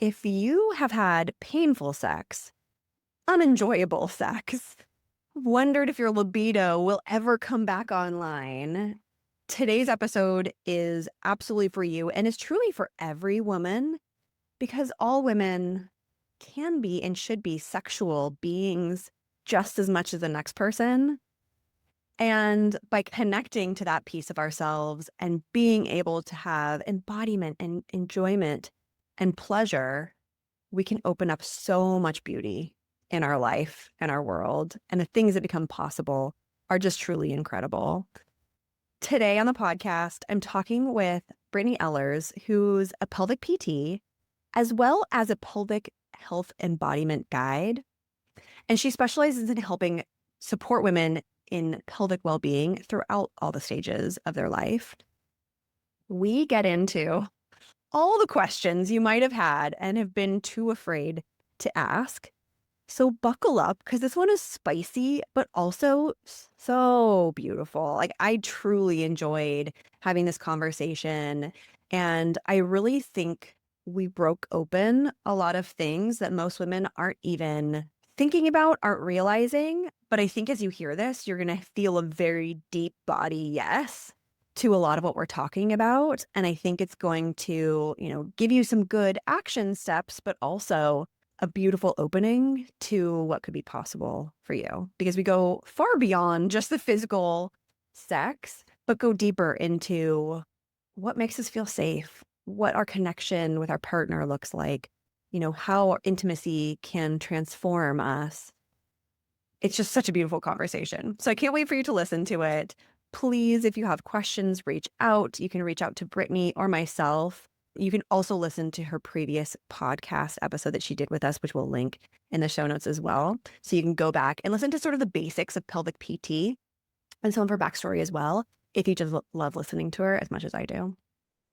If you have had painful sex, unenjoyable sex, wondered if your libido will ever come back online, today's episode is absolutely for you and is truly for every woman because all women can be and should be sexual beings just as much as the next person. And by connecting to that piece of ourselves and being able to have embodiment and enjoyment and pleasure, we can open up so much beauty in our life and our world. And the things that become possible are just truly incredible. Today on the podcast, I'm talking with Brittney Ellers, who's a pelvic PT, as well as a pelvic health embodiment guide. And she specializes in helping support women in pelvic well-being throughout all the stages of their life. We get into all the questions you might have had and have been too afraid to ask. So buckle up because this one is spicy, but also so beautiful. Like, I truly enjoyed having this conversation. And I really think we broke open a lot of things that most women aren't even thinking about, aren't realizing. But I think as you hear this, you're going to feel a very deep body yes to a lot of what we're talking about. And I think it's going to, give you some good action steps, but also a beautiful opening to what could be possible for you, because we go far beyond just the physical sex, but go deeper into what makes us feel safe, what our connection with our partner looks like, how our intimacy can transform us. It's just such a beautiful conversation. So I can't wait for you to listen to it. Please, if you have questions, reach out. You can reach out to Brittney or myself. You can also listen to her previous podcast episode that she did with us, which we'll link in the show notes as well. So you can go back and listen to sort of the basics of pelvic PT and some of her backstory as well, if you just love listening to her as much as I do.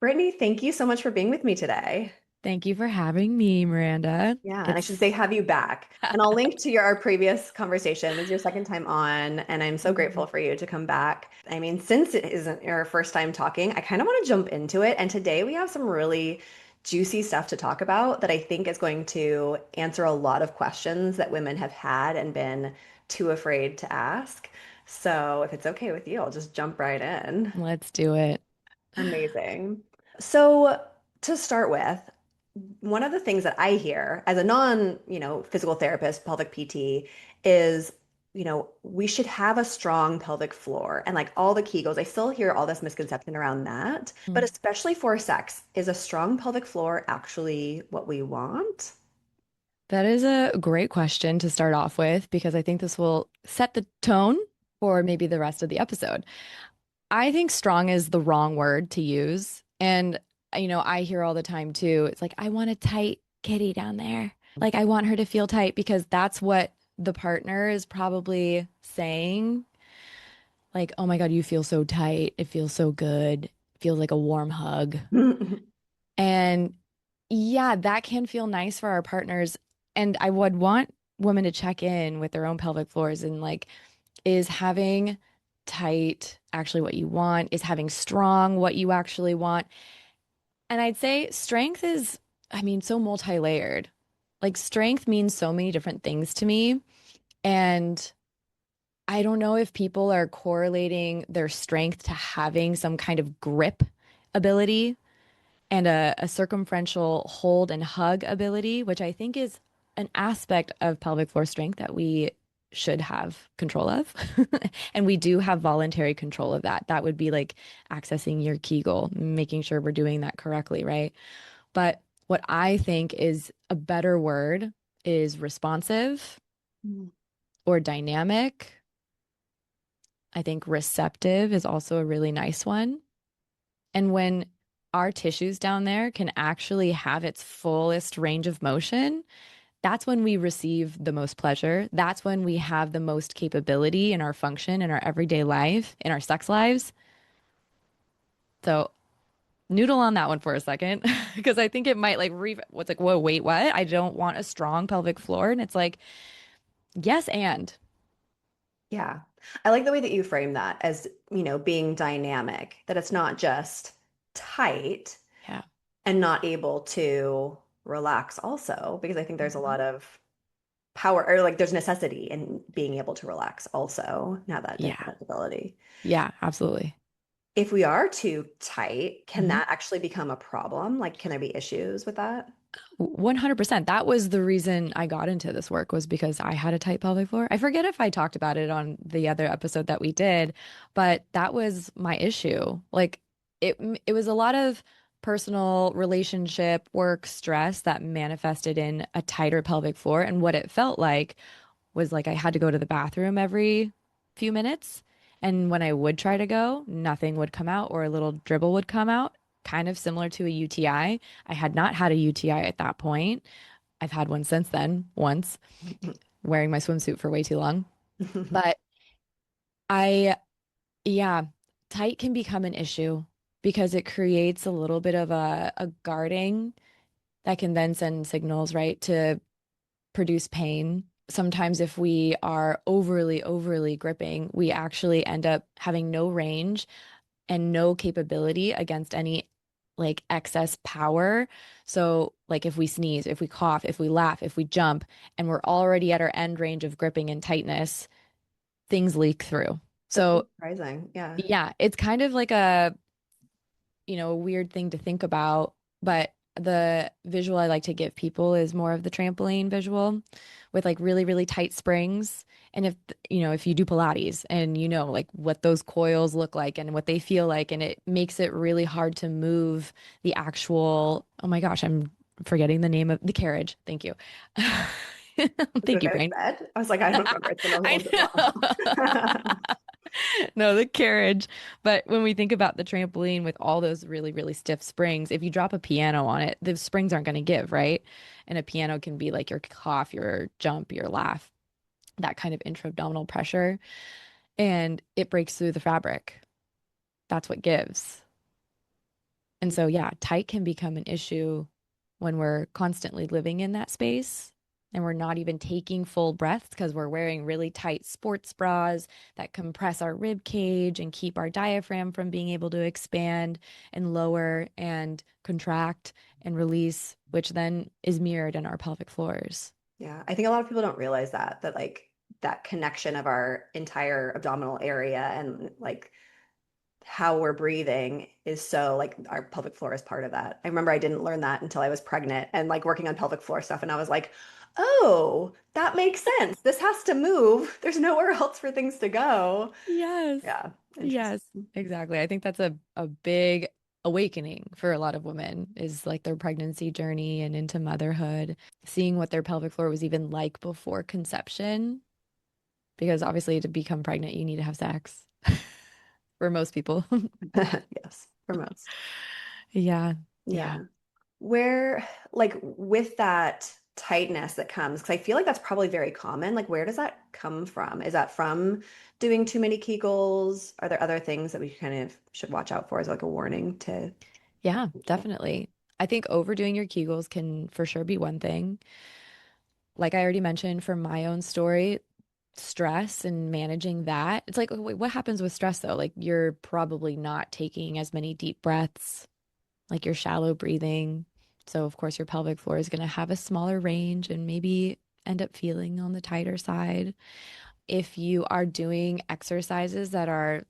Brittney, thank you so much for being with me today. Thank you for having me, Miranda. Yeah, and I should say have you back. And I'll link to our previous conversation. This is your second time on, and I'm so grateful for you to come back. I mean, since it isn't your first time talking, I kind of want to jump into it. And today we have some really juicy stuff to talk about that I think is going to answer a lot of questions that women have had and been too afraid to ask. So if it's okay with you, I'll just jump right in. Let's do it. Amazing. So to start with, one of the things that I hear as a non, physical therapist, pelvic PT is, we should have a strong pelvic floor and like all the Kegels. I still hear all this misconception around that, but Mm. especially for sex, is a strong pelvic floor actually what we want? That is a great question to start off with because I think this will set the tone for maybe the rest of the episode. I think strong is the wrong word to use. And, I hear all the time too. It's like, I want a tight kitty down there. Like, I want her to feel tight because that's what the partner is probably saying. Like, oh my God, you feel so tight. It feels so good. It feels like a warm hug. And yeah, that can feel nice for our partners. And I would want women to check in with their own pelvic floors and like, is having tight actually what you want? Is having strong what you actually want? And I'd say strength is, so multi-layered. Like strength means so many different things to me. And I don't know if people are correlating their strength to having some kind of grip ability and a circumferential hold and hug ability, which I think is an aspect of pelvic floor strength that we should have control of. And we do have voluntary control of that. That would be like accessing your Kegel, making sure we're doing that correctly, right? But what I think is a better word is responsive or dynamic. I think receptive is also a really nice one. And when our tissues down there can actually have its fullest range of motion, that's when we receive the most pleasure. That's when we have the most capability in our function, in our everyday life, in our sex lives. So noodle on that one for a second, because I think it might like what's like, whoa, wait, what? I don't want a strong pelvic floor. And it's like, yes, and Yeah. I like the way that you frame that as, being dynamic, that it's not just tight yeah. and not able to relax also, because I think there's a lot Mhm. of power or like there's necessity in being able to relax also, now that Yeah. ability. Yeah, absolutely. If we are too tight, can Mhm. that actually become a problem? Like, can there be issues with that? 100%. That was the reason I got into this work was because I had a tight pelvic floor. I forget if I talked about it on the other episode that we did, but that was my issue. Like it was a lot of personal relationship, work stress that manifested in a tighter pelvic floor. And what it felt like was like I had to go to the bathroom every few minutes. And when I would try to go, nothing would come out or a little dribble would come out, kind of similar to a UTI. I had not had a UTI at that point. I've had one since then, once, wearing my swimsuit for way too long. But I, yeah, tight can become an issue because it creates a little bit of a guarding that can then send signals, right, to produce pain. Sometimes, if we are overly gripping, we actually end up having no range and no capability against any like excess power. So, like if we sneeze, if we cough, if we laugh, if we jump, and we're already at our end range of gripping and tightness, things leak through. That's so So, surprising. Yeah. yeah, it's kind of like a weird thing to think about, but the visual I like to give people is more of the trampoline visual with like really tight springs. And if you do Pilates and like what those coils look like and what they feel like, and it makes it really hard to move the actual, oh my gosh, I'm forgetting the name of the carriage. Thank you. Is it Thank you, okay brain. bed? I was like, I don't remember. It's been a little I too know. long. No, the carriage. But when we think about the trampoline with all those really stiff springs, if you drop a piano on it, the springs aren't going to give, right? And a piano can be like your cough, your jump, your laugh, that kind of intra-abdominal pressure, and it breaks through the fabric. That's what gives. And so, yeah, tight can become an issue when we're constantly living in that space and we're not even taking full breaths because we're wearing really tight sports bras that compress our rib cage and keep our diaphragm from being able to expand and lower and contract and release, which then is mirrored in our pelvic floors. Yeah, I think a lot of people don't realize that like that connection of our entire abdominal area and like how we're breathing is so like our pelvic floor is part of that. I remember I didn't learn that until I was pregnant and like working on pelvic floor stuff and I was like, "Oh, that makes sense. This has to move. There's nowhere else for things to go." Yes. Yeah, Yes, interesting. exactly. I think that's a big awakening for a lot of women is like their pregnancy journey and into motherhood, seeing what their pelvic floor was even like before conception, because obviously to become pregnant, you need to have sex for most people. Yes, for most. Yeah. Yeah. Yeah. Where, like, with that tightness that comes, because I feel like that's probably very common. Like, where does that come from? Is that from doing too many Kegels? Are there other things that we kind of should watch out for as like a warning to Yeah, people? definitely. I think overdoing your Kegels can for sure be one thing. Like I already mentioned from my own story, stress and managing that. It's like, wait, what happens with stress though? Like you're probably not taking as many deep breaths, like you're shallow breathing. So of course your pelvic floor is going to have a smaller range and maybe end up feeling on the tighter side. If you are doing exercises that are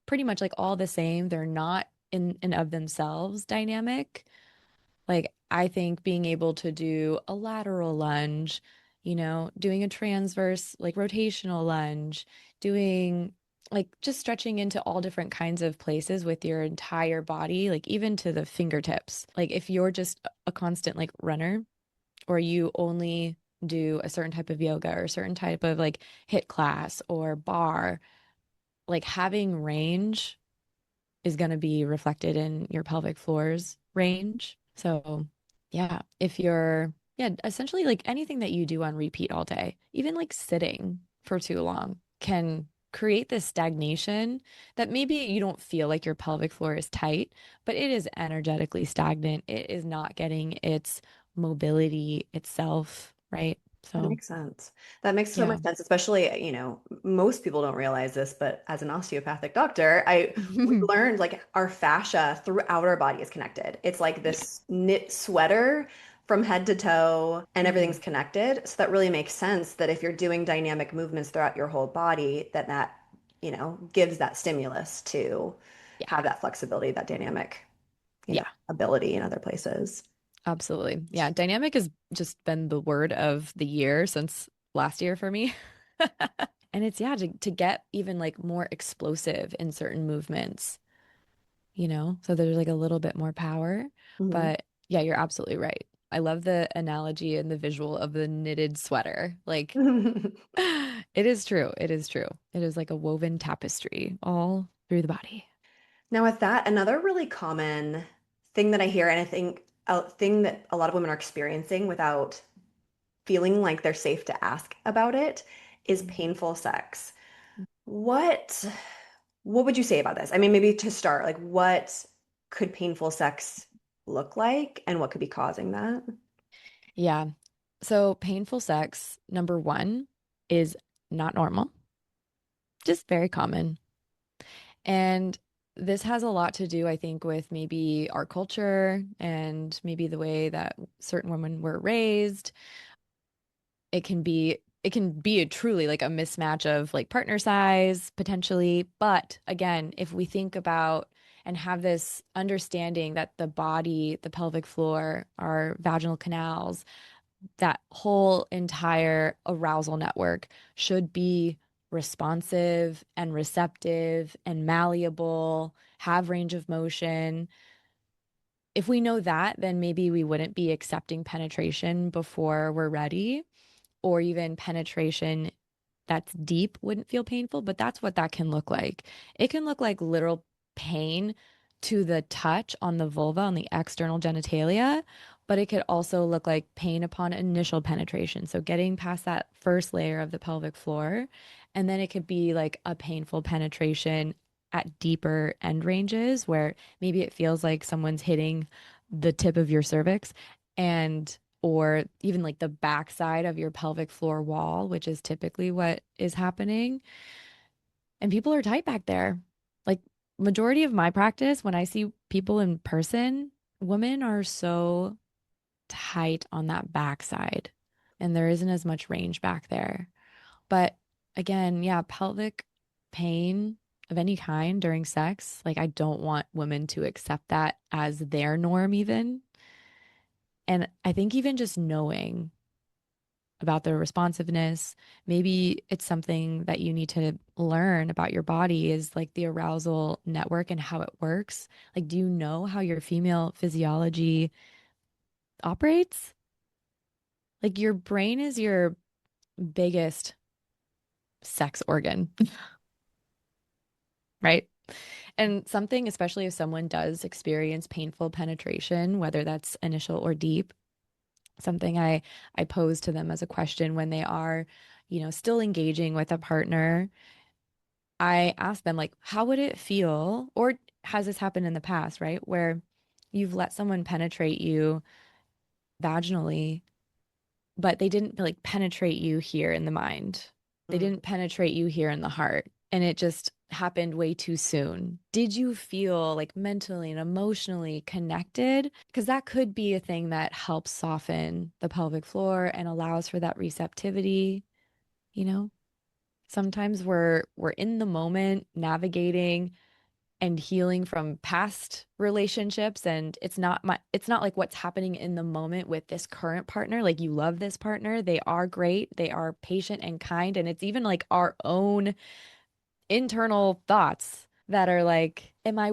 pretty much like all the same, they're not in and of themselves dynamic. Like, I think being able to do a lateral lunge, doing a transverse, like rotational lunge, doing like just stretching into all different kinds of places with your entire body, like even to the fingertips. Like, if you're just a constant like runner or you only do a certain type of yoga or a certain type of like HIIT class or bar, like having range is going to be reflected in your pelvic floor's range. So, yeah, if you're, yeah, essentially like anything that you do on repeat all day, even like sitting for too long can create this stagnation that maybe you don't feel like your pelvic floor is tight, but it is energetically stagnant. It is not getting its mobility itself, right? That So, makes sense. That makes so yeah. much sense, especially, most people don't realize this, but as an osteopathic doctor, we learned like our fascia throughout our body is connected. It's like Yeah. this knit sweater from head to toe and Mhm. everything's connected. So that really makes sense that if you're doing dynamic movements throughout your whole body, that gives that stimulus to Yeah. have that flexibility, that dynamic, Yeah, ability in other places. absolutely. Yeah, dynamic has just been the word of the year since last year for me. And it's yeah, to get even like more explosive in certain movements, so there's like a little bit more power. Mhm. But yeah, you're absolutely right. I love the analogy and the visual of the knitted sweater. Like it is true. It is true. It is like a woven tapestry all through the body. Now, with that, another really common thing that I hear, and I think a thing that a lot of women are experiencing without feeling like they're safe to ask about it, is painful sex. What what would you say about this? I mean, maybe to start, like what could painful sex look like and what could be causing that? Yeah. So painful sex, number one, is not normal, just very common. And this has a lot to do, I think, with maybe our culture and maybe the way that certain women were raised. It can be a truly like a mismatch of like partner size potentially. But again, if we think about and have this understanding that the body, the pelvic floor, our vaginal canals, that whole entire arousal network should be responsive and receptive and malleable, have range of motion. If we know that, then maybe we wouldn't be accepting penetration before we're ready, or even penetration that's deep wouldn't feel painful, but that's what that can look like. It can look like literal pain to the touch on the vulva, on the external genitalia, but it could also look like pain upon initial penetration. So getting past that first layer of the pelvic floor, and then it could be like a painful penetration at deeper end ranges where maybe it feels like someone's hitting the tip of your cervix and or even like the backside of your pelvic floor wall, which is typically what is happening. And people are tight back there. Like majority of my practice, when I see people in person, women are so tight on that backside and there isn't as much range back there. But again, yeah, pelvic pain of any kind during sex, like I don't want women to accept that as their norm even. And I think even just knowing about their responsiveness. Maybe it's something that you need to learn about your body is like the arousal network and how it works. Like, do you know how your female physiology operates? Like, your brain is your biggest sex organ, right? And something, especially if someone does experience painful penetration, whether that's initial or deep, something I pose to them as a question when they are, still engaging with a partner. I asked them, like, how would it feel? Or has this happened in the past, right? Where you've let someone penetrate you vaginally, but they didn't like penetrate you here in the mind. They Mm. didn't penetrate you here in the heart. And it just happened way too soon. Did you feel like mentally and emotionally connected? Because that could be a thing that helps soften the pelvic floor and allows for that receptivity, you know? Sometimes we're in the moment navigating and healing from past relationships and it's not like what's happening in the moment with this current partner. Like you love this partner, they are great, they are patient and kind, and it's even like our own internal thoughts that are like, am I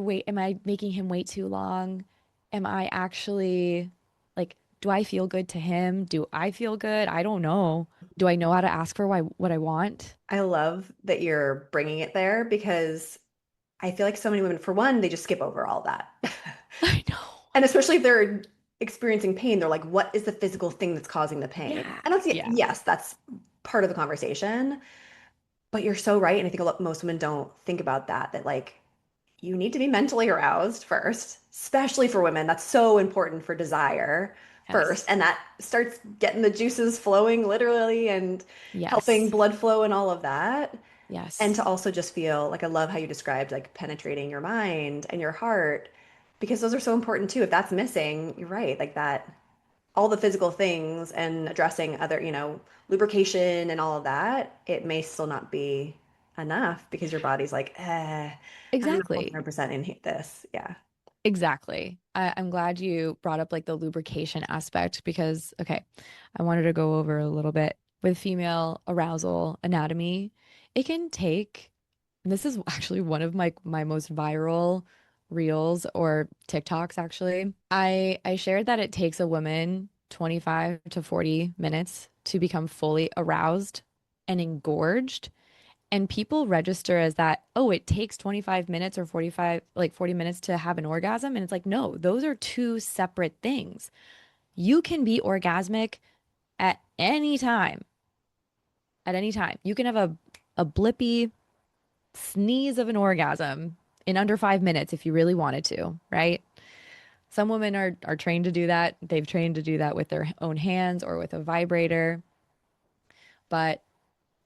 making him wait too long? Am I actually like, do I feel good to him? Do I feel good? I don't know. Do I know how to ask for what I want? I love that you're bringing it there because I feel like so many women, for one, they just skip over all that. I know. And especially if they're experiencing pain, they're like, what is the physical thing that's causing the pain? Yeah. And that's, Yeah. yes, that's part of the conversation. But you're so right. And I think most women don't think about that like you need to be mentally aroused first, especially for women. That's so important for desire first. Yes. And that starts getting the juices flowing literally and helping Yes. blood flow and all of that. And Yes. to also just feel like I love how you described like penetrating your mind and your heart because those are so important too. If that's missing, you're right. Like that all the physical things and addressing other, lubrication and all of that, it may still not be enough because your body's like, I'm not Exactly. 100% in this. Yeah. Exactly. I'm glad you brought up like the lubrication aspect because, okay, I wanted to go over a little bit with female arousal anatomy. It can take, this is actually one of my most viral reels or TikToks actually. I shared that it takes a woman 25 to 40 minutes to become fully aroused and engorged. And people register as that, oh, it takes 25 minutes or 45, like 40 minutes to have an orgasm. And it's like, no, those are two separate things. You can be orgasmic at any time, at any time. You can have a blippy sneeze of an orgasm in under 5 minutes if you really wanted to, right? Some women are trained to do that. They've trained to do that with their own hands or with a vibrator. But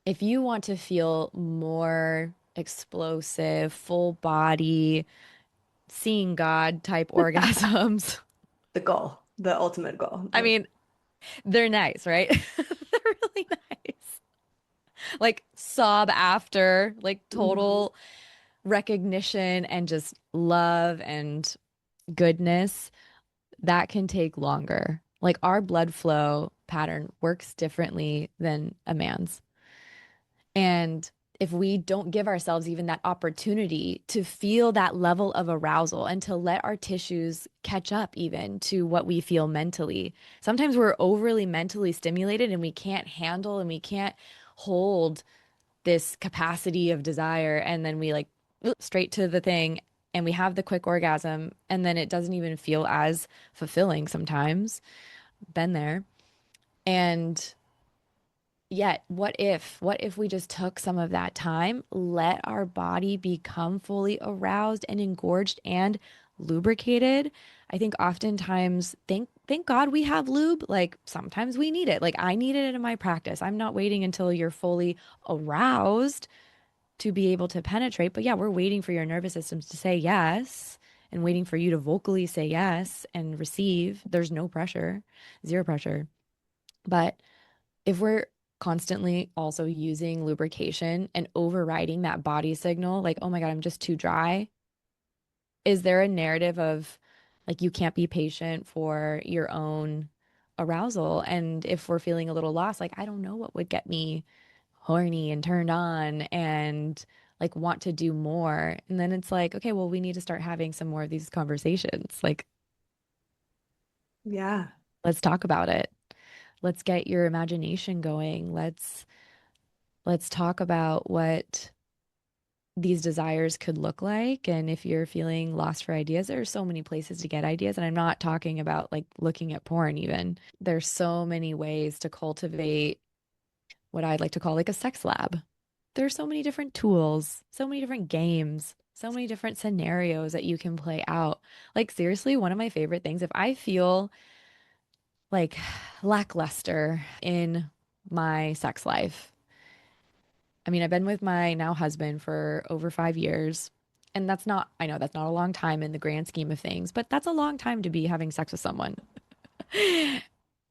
if you want to feel more explosive, full body, seeing God type orgasms, The goal, the ultimate goal. I mean, they're nice, right? They're really nice. Like sob after, like Mhm. total recognition and just love and goodness, that can take longer. Like our blood flow pattern works differently than a man's. And if we don't give ourselves even that opportunity to feel that level of arousal and to let our tissues catch up even to what we feel mentally, sometimes we're overly mentally stimulated and we can't handle and we can't hold this capacity of desire. And then we like straight to the thing and we have the quick orgasm and then it doesn't even feel as fulfilling sometimes. Been there. And yet, what if we just took some of that time, let our body become fully aroused and engorged and lubricated? I think oftentimes, thank God we have lube. Like sometimes we need it. Like I needed it in my practice. I'm not waiting until you're fully aroused to be able to penetrate. But yeah, we're waiting for your nervous systems to say yes and waiting for you to vocally say yes and receive. There's no pressure, zero pressure. But if we're constantly also using lubrication and overriding that body signal, like, oh my God, I'm just too dry, is there a narrative of like you can't be patient for your own arousal? And if we're feeling a little lost, like, I don't know what would get me horny and turned on and like want to do more. And then it's like, okay, well, we need to start having some more of these conversations. Like, Yeah. let's talk about it. Let's get your imagination going. Let's talk about what these desires could look like. And if you're feeling lost for ideas, there are so many places to get ideas. And I'm not talking about like looking at porn, even. There's so many ways to cultivate what I'd like to call like a sex lab. There's so many different tools, so many different games, so many different scenarios that you can play out. Like, seriously, one of my favorite things, if I feel like lackluster in my sex life, I mean, I've been with my now husband for over 5 years. And that's not, I know that's not a long time in the grand scheme of things, but that's a long time to be having sex with someone.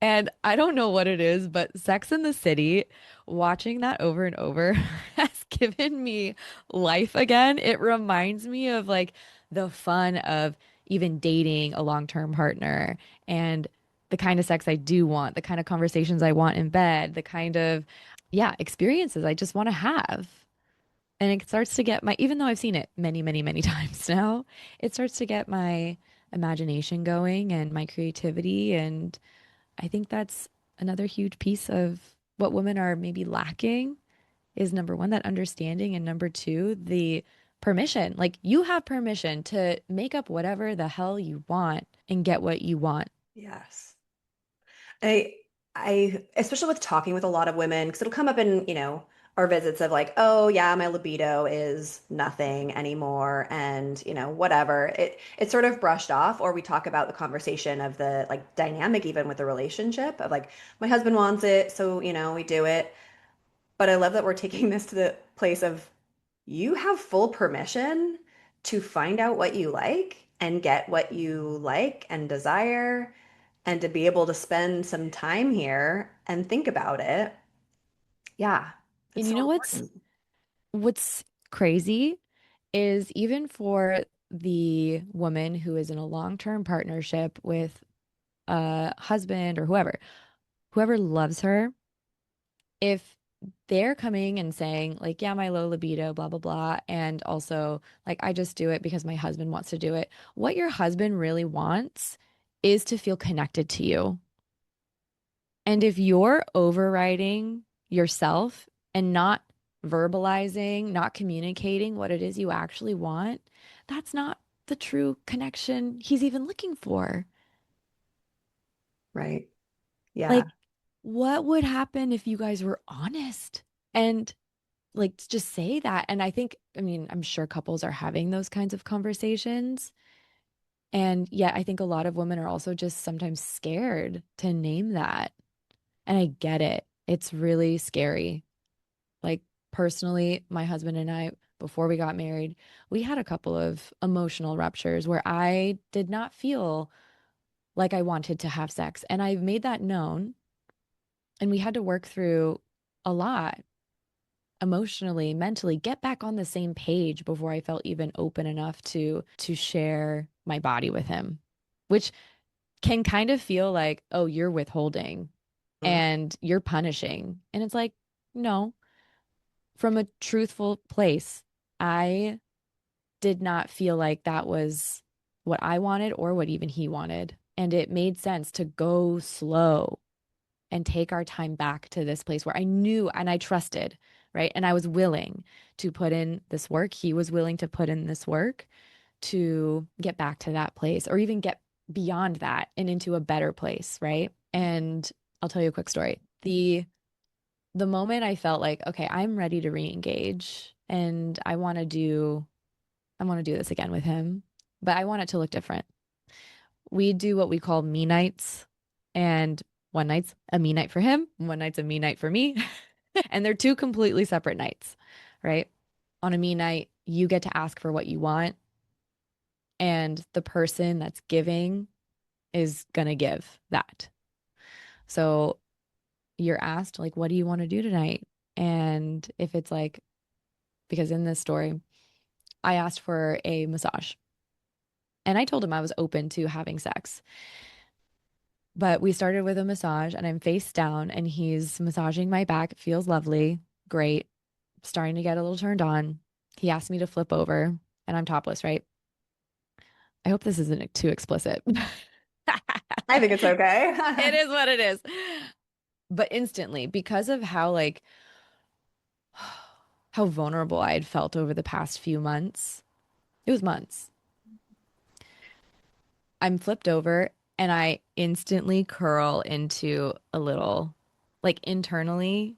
And I don't know what it is, but Sex in the City, watching that over and over has given me life again. It reminds me of like the fun of even dating a long-term partner and the kind of sex I do want, the kind of conversations I want in bed, the kind of, yeah, experiences I just want to have. And it starts to get my, even though I've seen it many, many, many times now, it starts to get my imagination going and my creativity. And I think that's another huge piece of what women are maybe lacking is number one, that understanding, and number two, the permission. Like you have permission to make up whatever the hell you want and get what you want. Yes. I especially with talking with a lot of women, because it'll come up in, our visits of like, oh yeah, my libido is nothing anymore, and whatever. It's sort of brushed off, or we talk about the conversation of the like dynamic even with the relationship of like, my husband wants it, so we do it. But I love that we're taking this to the place of you have full permission to find out what you like and get what you like and desire. and to be able to spend some time here and think about it. Yeah, And it's you so know important. what's crazy is even for the woman who is in a long-term partnership with a husband or whoever loves her, if they're coming and saying like, yeah, my low libido, blah, blah, blah, and also like, I just do it because my husband wants to do it. What your husband really wants is to feel connected to you. And if you're overriding yourself and not verbalizing, not communicating what it is you actually want, that's not the true connection he's even looking for. Right. Yeah. Like, what would happen if you guys were honest and like just say that? And I think, I mean, I'm sure couples are having those kinds of conversations. And yet, I think a lot of women are also just sometimes scared to name that. And I get it. It's really scary. Like personally, my husband and I, before we got married, we had a couple of emotional ruptures where I did not feel like I wanted to have sex. And I made that known. And we had to work through a lot emotionally, mentally, get back on the same page before I felt even open enough to share my body with him, which can kind of feel like, oh, you're withholding Mm. and you're punishing. And it's like, no, from a truthful place, I did not feel like that was what I wanted or what even he wanted. And it made sense to go slow and take our time back to this place where I knew and I trusted, right? And I was willing to put in this work. He was willing to put in this work to get back to that place or even get beyond that and into a better place, right? And I'll tell you a quick story. The moment I felt like, okay, I'm ready to re-engage and I want to do this again with him, but I want it to look different. We do what we call me nights, and one night's a me night for him, one night's a me night for me. And they're two completely separate nights, right? On a me night, you get to ask for what you want, and the person that's giving is gonna give that. So you're asked, like, what do you want to do tonight? And if it's like, because in this story, I asked for a massage and I told him I was open to having sex. But we started with a massage and I'm face down and he's massaging my back. It feels lovely, great, starting to get a little turned on. He asked me to flip over and I'm topless, right? I hope this isn't too explicit. I think it's okay. It is what it is. But instantly, because of how like how vulnerable I had felt over the past few months, it was months. I'm flipped over and I instantly curl into a little, like internally,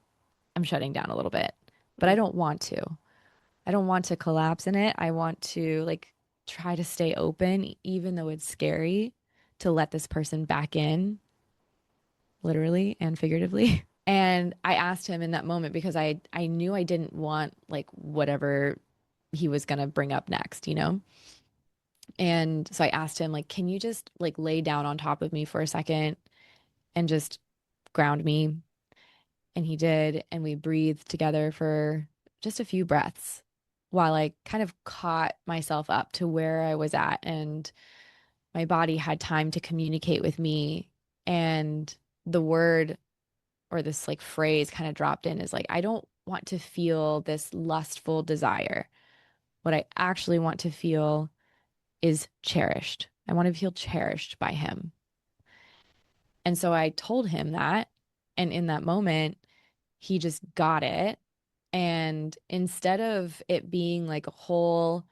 I'm shutting down a little bit, but I don't want to. I don't want to collapse in it. I want to like try to stay open, even though it's scary to let this person back in, literally and figuratively. And I asked him in that moment because I knew I didn't want like whatever he was gonna bring up next, you know? And so I asked him, like, can you just like lay down on top of me for a second and just ground me? And he did. And we breathed together for just a few breaths while I kind of caught myself up to where I was at. And my body had time to communicate with me. And the word or this like phrase kind of dropped in is like, I don't want to feel this lustful desire. What I actually want to feel is cherished. I want to feel cherished by him. And so I told him that. And in that moment, he just got it. And instead of it being like a whole,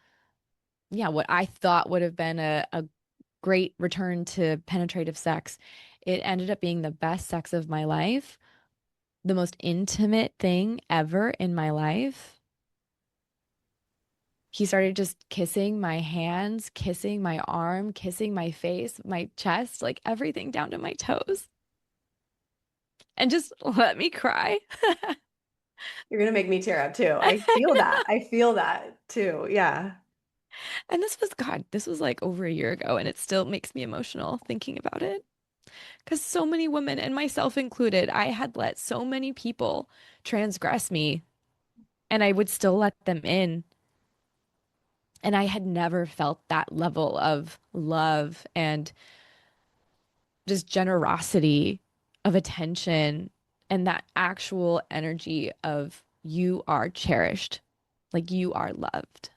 yeah, what I thought would have been a great return to penetrative sex, it ended up being the best sex of my life, the most intimate thing ever in my life. He started just kissing my hands, kissing my arm, kissing my face, my chest, like everything down to my toes, and just let me cry. You're gonna make me tear up too. I feel that. I feel that too. Yeah. And this was, God, this was like over a year ago, and it still makes me emotional thinking about it. Because so many women, and myself included, I had let so many people transgress me, and I would still let them in. And I had never felt that level of love and just generosity of attention and that actual energy of you are cherished, like you are loved.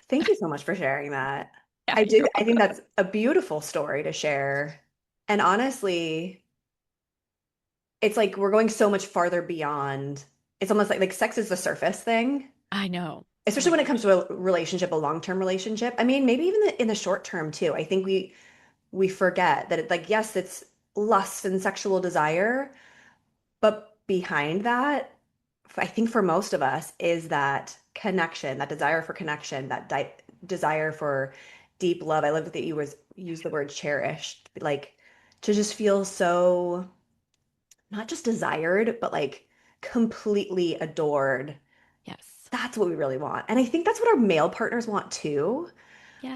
Thank you so much for sharing that. Yeah, you're I think welcome. that's a beautiful story to share. And honestly, it's like we're going so much farther beyond. It's almost like sex is the surface thing, I know. Oh especially my when it comes gosh. to a relationship, a long-term relationship. I mean, maybe even in the short term too. I think we forget that yes, it's lust and sexual desire, but behind that, I think for most of us is that connection, that desire for connection, that di desire for deep love. I love that you was use the word cherished, like to just feel so not just desired, but like completely adored. Yes. That's what we really want. And I think that's what our male partners want too.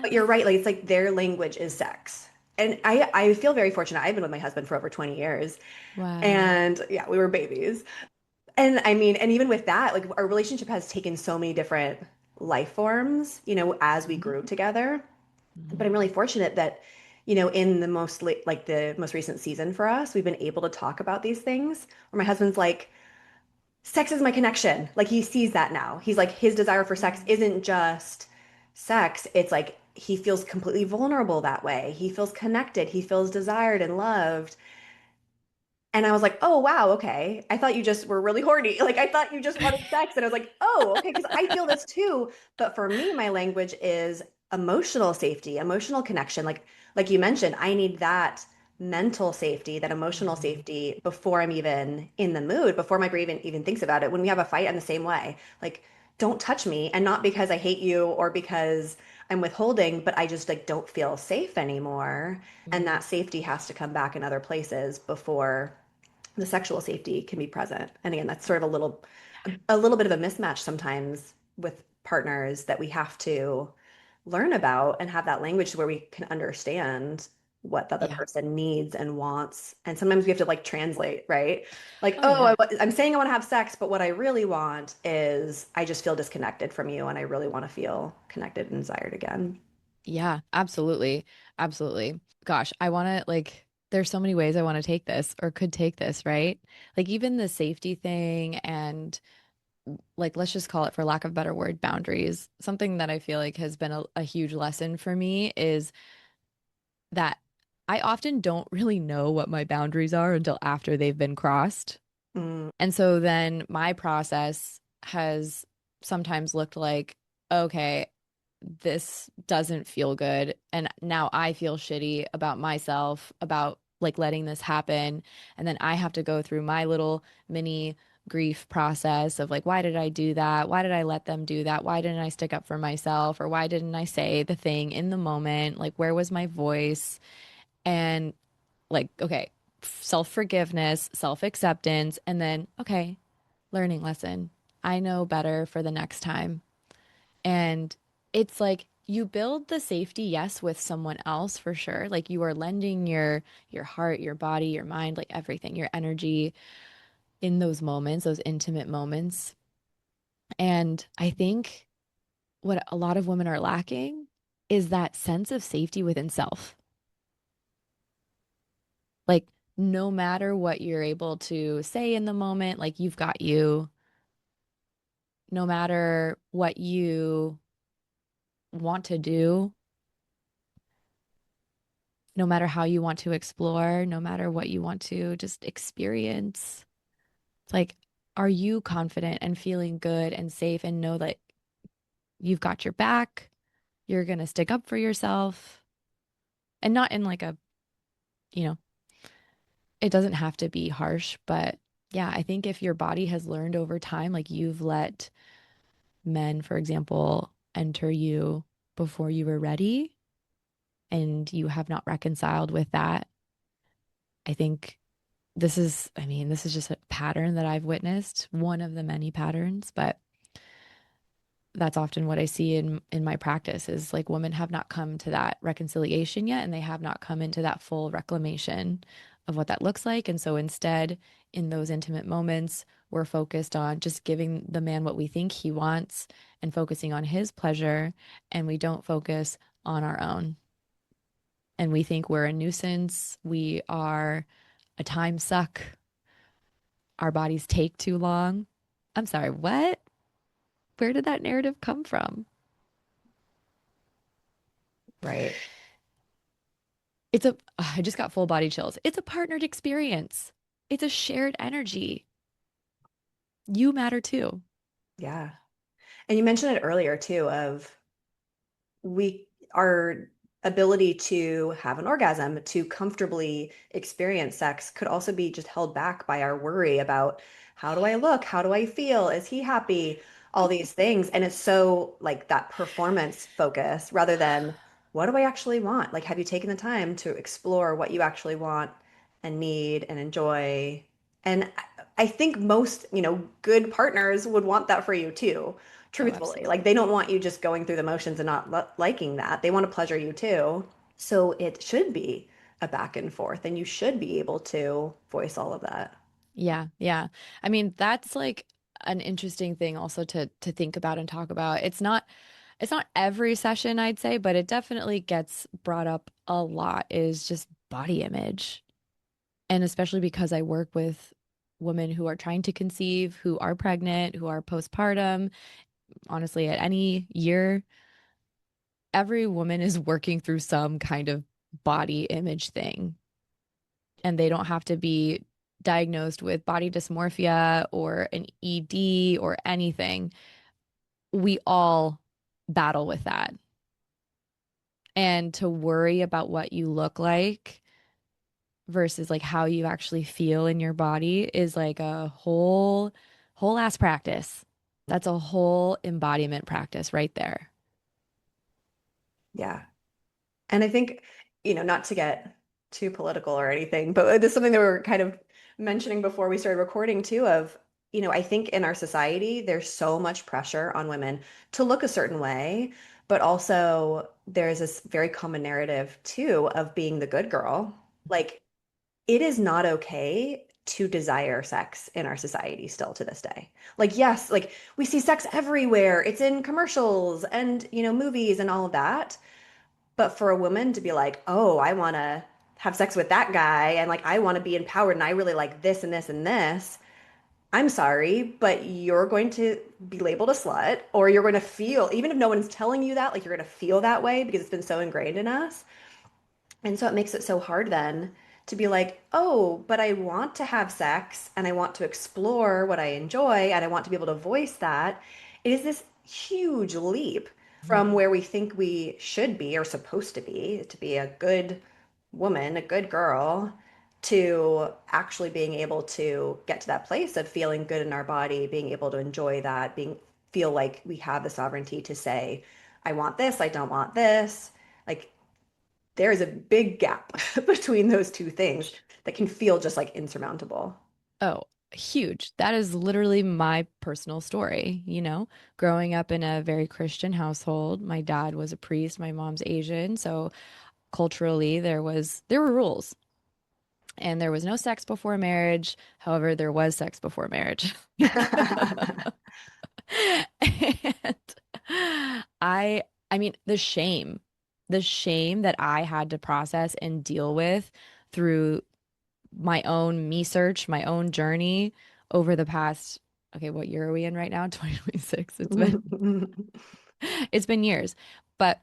But you're Yes. right, like it's like their language is sex. And I feel very fortunate. I've been with my husband for over 20 years. Wow. And yeah, we were babies. And I mean, and even with that, like our relationship has taken so many different life forms, as we grew Mhm. together. But I'm Mhm. really fortunate that, in the like the most recent season for us, we've been able to talk about these things where my husband's like, sex is my connection. Like he sees that now. He's like, his desire for sex Mhm. isn't just sex. It's like he feels completely vulnerable that way. He feels connected. He feels desired and loved. And I was like, oh, wow, okay. I thought you just were really horny. Like, I thought you just wanted sex. And I was like, oh, okay, because I feel this too. But for me, my language is emotional safety, emotional connection. Like you mentioned, I need that mental safety, that emotional Mhm. safety before I'm even in the mood, before my brain even thinks about it. When we have a fight, I'm the same way. Like, don't touch me. And not because I hate you or because I'm withholding, but I just like don't feel safe anymore. And Mhm. that safety has to come back in other places before the sexual safety can be present. And again, that's sort of a little bit of a mismatch sometimes with partners that we have to learn about and have that language where we can understand what the other Yeah. person needs and wants. And sometimes we have to like translate, right? Like, Oh oh, yeah. I'm saying I want to have sex, but what I really want is I just feel disconnected from you and I really want to feel connected and desired again. Yeah, absolutely. Absolutely. Gosh, I want to like there's so many ways I want to take this or could take this, right? Like even the safety thing and like let's just call it for lack of a better word, boundaries. Something that I feel like has been a huge lesson for me is that I often don't really know what my boundaries are until after they've been crossed. Mm, And so then my process has sometimes looked like, okay, this doesn't feel good. And now I feel shitty about myself, about like letting this happen. And then I have to go through my little mini grief process of like, why did I do that? Why did I let them do that? Why didn't I stick up for myself? Or why didn't I say the thing in the moment? Like, where was my voice? And like, okay, self-forgiveness, self-acceptance, and then, okay, learning lesson. I know better for the next time. And it's like you build the safety, yes, with someone else for sure. Like you are lending your heart, your body, your mind, like everything, your energy in those moments, those intimate moments. And I think what a lot of women are lacking is that sense of safety within self. Like no matter what you're able to say in the moment, like you've got you, no matter what you want to do, no matter how you want to explore, no matter what you want to just experience. It's like, are you confident and feeling good and safe and know that you've got your back? You're going to stick up for yourself and not in like a, you know, it doesn't have to be harsh, but yeah, I think if your body has learned over time, like you've let men, for example, enter you before you were ready and you have not reconciled with that, I think I mean, this is just a pattern that I've witnessed, one of the many patterns, but that's often what I see in my practice is like women have not come to that reconciliation yet, and they have not come into that full reclamation of what that looks like. And so instead, in those intimate moments, we're focused on just giving the man what we think he wants and focusing on his pleasure, and we don't focus on our own. And we think we're a nuisance, we are a time suck, our bodies take too long. I'm sorry, what? Where did that narrative come from? Right. I just got full body chills. It's a partnered experience. It's a shared energy. You matter too. Yeah. And you mentioned it earlier too of we our ability to have an orgasm, to comfortably experience sex could also be just held back by our worry about how do I look? How do I feel? Is he happy? All these things. And it's so like that performance focus rather than what do I actually want? Like, have you taken the time to explore what you actually want and need and enjoy? And I think most, good partners would want that for you too, Oh, truthfully. Like they absolutely. don't want you just going through the motions and not liking that. They want to pleasure you too. So it should be a back and forth, and you should be able to voice all of that. Yeah, yeah. I mean, that's like an interesting thing also to think about and talk about. It's not every session I'd say, but it definitely gets brought up a lot is just body image. And especially because I work with women who are trying to conceive, who are pregnant, who are postpartum, honestly, at any year, every woman is working through some kind of body image thing, and they don't have to be diagnosed with body dysmorphia or an ED or anything. We all battle with that. And to worry about what you look like versus like how you actually feel in your body is like a whole ass practice. That's a whole embodiment practice right there. Yeah. And I think, not to get too political or anything, but this is something that we were kind of mentioning before we started recording too of, I think in our society, there's so much pressure on women to look a certain way, but also there's this very common narrative too of being the good girl. Like it is not okay to desire sex in our society still to this day. Like, yes, like we see sex everywhere. It's in commercials and, movies and all of that. But for a woman to be like, oh, I want to have sex with that guy and like I want to be empowered and I really like this and this and this, I'm sorry, but you're going to be labeled a slut or you're going to feel, even if no one's telling you that, like you're going to feel that way because it's been so ingrained in us. And so it makes it so hard then to be like, oh, but I want to have sex and I want to explore what I enjoy and I want to be able to voice that. It is this huge leap from where we think we should be or supposed to be a good woman, a good girl, to actually being able to get to that place of feeling good in our body, being able to enjoy that, feel like we have the sovereignty to say, I want this, I don't want this. Like there is a big gap between those two things that can feel just like insurmountable. Oh, huge. That is literally my personal story, growing up in a very Christian household. My dad was a priest, my mom's Asian, so culturally there were rules. And there was no sex before marriage. However, there was sex before marriage. And I mean, the shame that I had to process and deal with through my own me search, my own journey over the past, okay, what year are we in right now? 2026. It's been years. But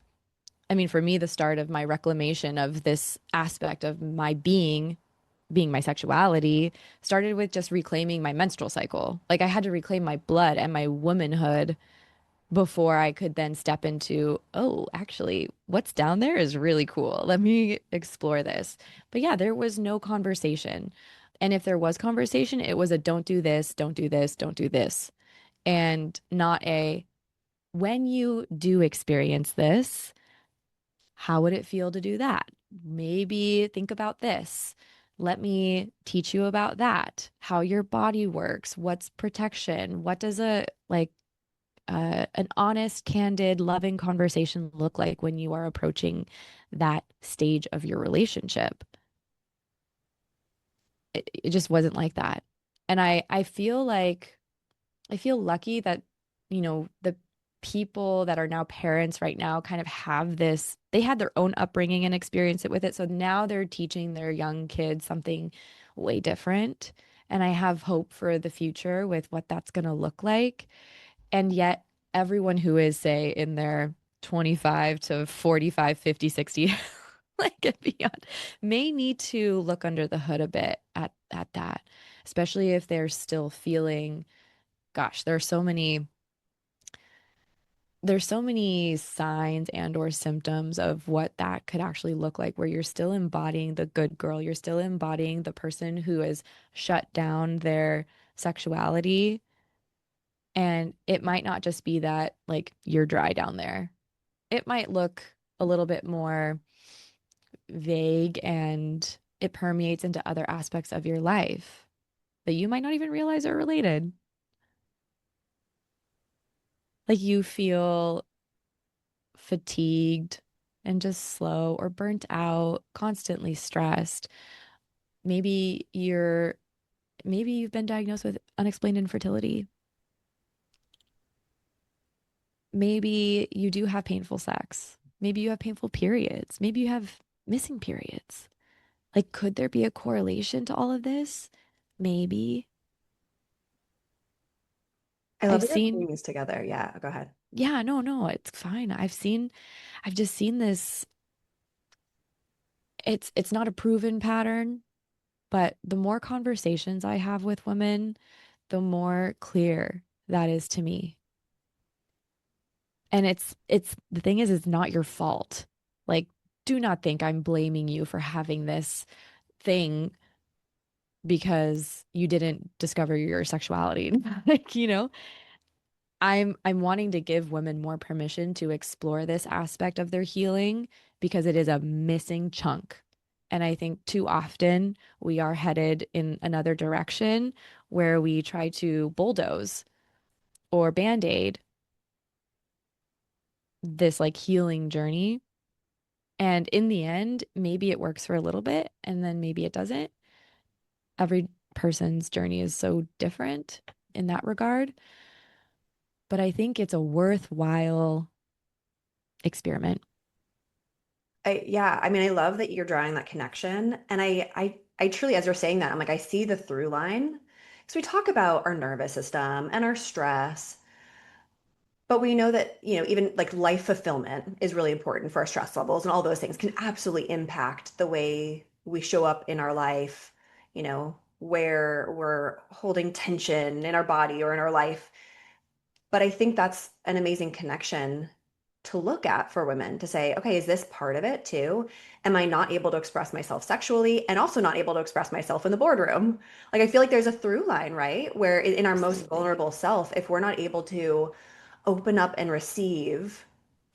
I mean, for me, the start of my reclamation of this aspect of my being my sexuality, started with just reclaiming my menstrual cycle. Like I had to reclaim my blood and my womanhood before I could then step into, oh, actually, what's down there is really cool. Let me explore this. But yeah, there was no conversation. And if there was conversation, it was a don't do this, don't do this, don't do this. And not a when you do experience this, how would it feel to do that? Maybe think about this. Let me teach you about that, how your body works, what's protection, what does a like an honest, candid, loving conversation look like when you are approaching that stage of your relationship? It just wasn't like that. And I feel like I feel lucky that, the people that are now parents right now kind of have this, they had their own upbringing and experience it with it. So now they're teaching their young kids something way different. And I have hope for the future with what that's going to look like. And yet, everyone who is, say, in their 25 to 45, 50, 60, like and beyond, may need to look under the hood a bit at that, especially if they're still feeling, gosh, there's so many signs and or symptoms of what that could actually look like, where you're still embodying the good girl, you're still embodying the person who has shut down their sexuality. And it might not just be that like you're dry down there. It might look a little bit more vague, and it permeates into other aspects of your life that you might not even realize are related. Like you feel fatigued and just slow or burnt out, constantly stressed. Maybe you've been diagnosed with unexplained infertility. Maybe you do have painful sex. Maybe you have painful periods. Maybe you have missing periods. Like, could there be a correlation to all of this? Maybe. I love I've that you're seen, putting these together. Yeah, go ahead. yeah, no, no, it's fine. I've just seen this. It's not a proven pattern, but the more conversations I have with women, the more clear that is to me. And it's the thing is, it's not your fault. Like, do not think I'm blaming you for having this thing because you didn't discover your sexuality. Like, I'm wanting to give women more permission to explore this aspect of their healing because it is a missing chunk. And I think too often we are headed in another direction where we try to bulldoze or band-aid this like healing journey. And in the end, maybe it works for a little bit and then maybe it doesn't. Every person's journey is so different in that regard. But I think it's a worthwhile experiment. Yeah, I mean, I love that you're drawing that connection. And I truly, as you're saying that, I'm like, I see the through line. Because we talk about our nervous system and our stress, but we know that, even like life fulfillment is really important for our stress levels, and all those things can absolutely impact the way we show up in our life, where we're holding tension in our body or in our life. But I think that's an amazing connection to look at for women to say, okay, is this part of it too? Am I not able to express myself sexually and also not able to express myself in the boardroom? Like, I feel like there's a through line, right? Where in our most vulnerable self, if we're not able to open up and receive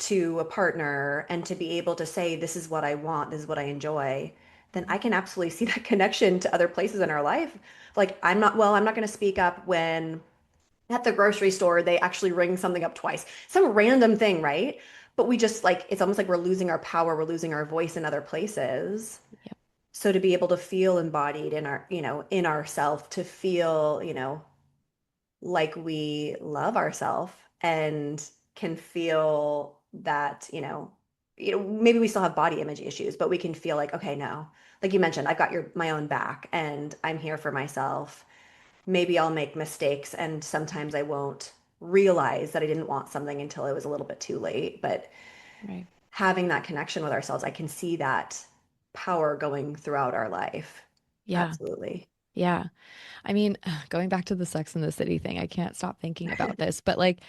to a partner and to be able to say, this is what I want, this is what I enjoy, then I can absolutely see that connection to other places in our life. Like, I'm not going to speak up when at the grocery store they actually ring something up twice, some random thing, right? But we just like, it's almost like we're losing our power, we're losing our voice in other places. Yep. So to be able to feel embodied in our, in ourself, to feel, like we love ourselves and can feel that, maybe we still have body image issues, but we can feel like, okay, no, like you mentioned, I've got my own back and I'm here for myself. Maybe I'll make mistakes and sometimes I won't realize that I didn't want something until it was a little bit too late. But Right. having that connection with ourselves, I can see that power going throughout our life. Yeah. Absolutely. Yeah. I mean, going back to the Sex and the City thing, I can't stop thinking about this, but like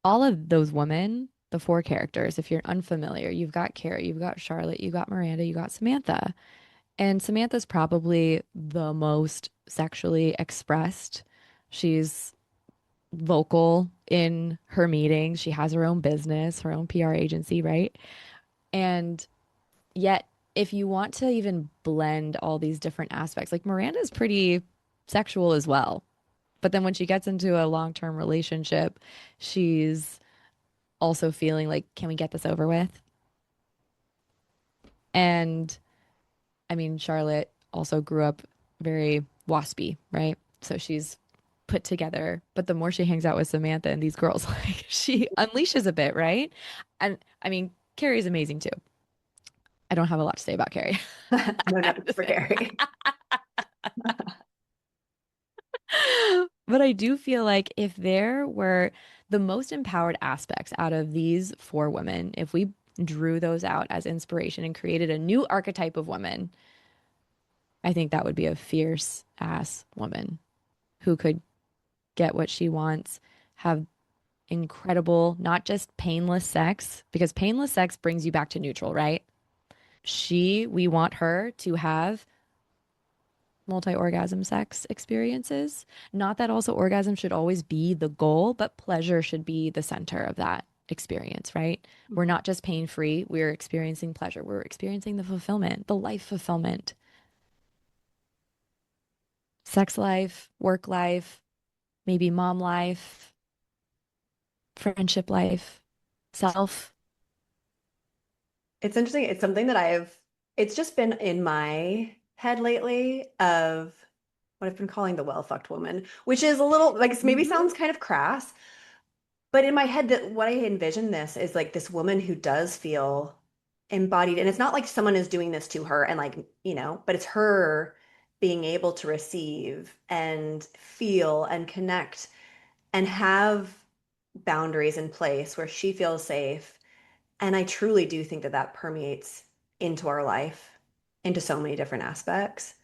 all of those women, the four characters, if you're unfamiliar, you've got Carrie, you've got Charlotte, you got Miranda, you got Samantha. And Samantha's probably the most sexually expressed. She's vocal in her meetings. She has her own business, her own PR agency, right? And yet, if you want to even blend all these different aspects, like Miranda's pretty sexual as well, But then when she gets into a long-term relationship, she's also feeling like, can we get this over with? And I mean, Charlotte also grew up very waspy, right? So she's put together, but the more she hangs out with Samantha and these girls, like she unleashes a bit, right? And I mean, Carrie's amazing too. I don't have a lot to say about Carrie. No I have notes to for say. Gary. But I do feel like if there were the most empowered aspects out of these four women, if we drew those out as inspiration and created a new archetype of woman, I think that would be a fierce ass woman who could get what she wants, have incredible, not just painless sex, because painless sex brings you back to neutral, right? We want her to have multi-orgasm sex experiences. Not that also orgasm should always be the goal, but pleasure should be the center of that experience, right? We're not just pain-free, we're experiencing pleasure. We're experiencing the fulfillment, the life fulfillment, sex life, work life, maybe mom life, friendship life, self. It's interesting. It's something that it's just been in my head lately of what I've been calling the well fucked woman, which is a little like maybe Mhm. sounds kind of crass, but in my head that what I envision this is like this woman who does feel embodied. And it's not like someone is doing this to her and like, but it's her being able to receive and feel and connect and have boundaries in place where she feels safe. And I truly do think that that permeates into our life, into so many different aspects.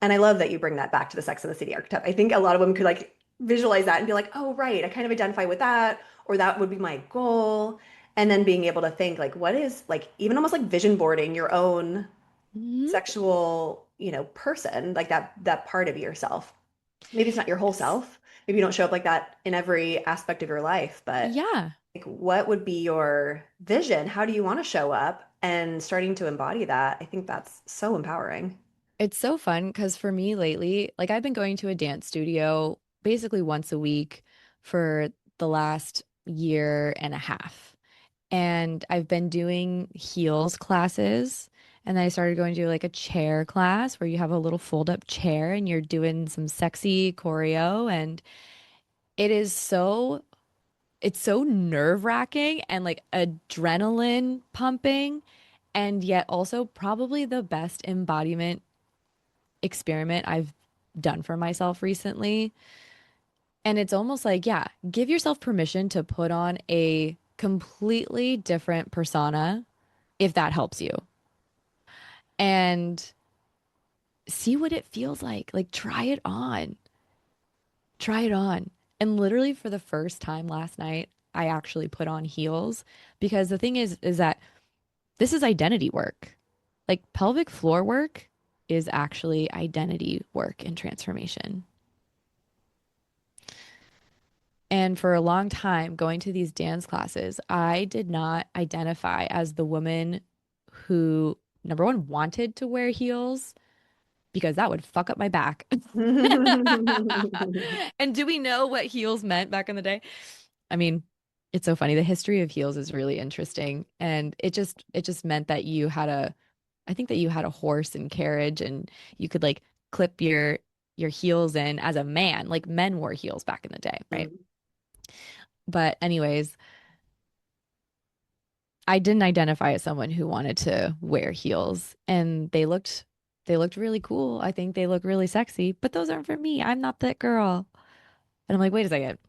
And I love that you bring that back to the Sex and the City archetype. I think a lot of women could like visualize that and be like, oh, right, I kind of identify with that, or that would be my goal. And then being able to think like, what is like even almost like vision boarding your own Mhm. sexual, person, like that part of yourself. Maybe it's not your whole Yes. self. Maybe you don't show up like that in every aspect of your life, but Yeah. like what would be your vision? How do you want to show up? And starting to embody that, I think that's so empowering. It's so fun because for me lately, like I've been going to a dance studio basically once a week for the last year and a half. And I've been doing heels classes. And then I started going to like a chair class where you have a little fold up chair and you're doing some sexy choreo. And it is it's so nerve-wracking and like adrenaline pumping, and yet also probably the best embodiment experiment I've done for myself recently. And it's almost like, yeah, give yourself permission to put on a completely different persona if that helps you and see what it feels like. Like, try it on, try it on. And literally, for the first time last night, I actually put on heels because the thing is that this is identity work. Like, pelvic floor work is actually identity work and transformation. And for a long time, going to these dance classes, I did not identify as the woman who, number one, wanted to wear heels because that would fuck up my back. And do we know what heels meant back in the day? I mean, it's so funny. The history of heels is really interesting. And it just meant that I think that you had a horse and carriage and you could like clip your heels in as a man. Like men wore heels back in the day, right? But anyways, I didn't identify as someone who wanted to wear heels and they looked really cool. I think they look really sexy, but those aren't for me. I'm not that girl. And I'm like, wait a second.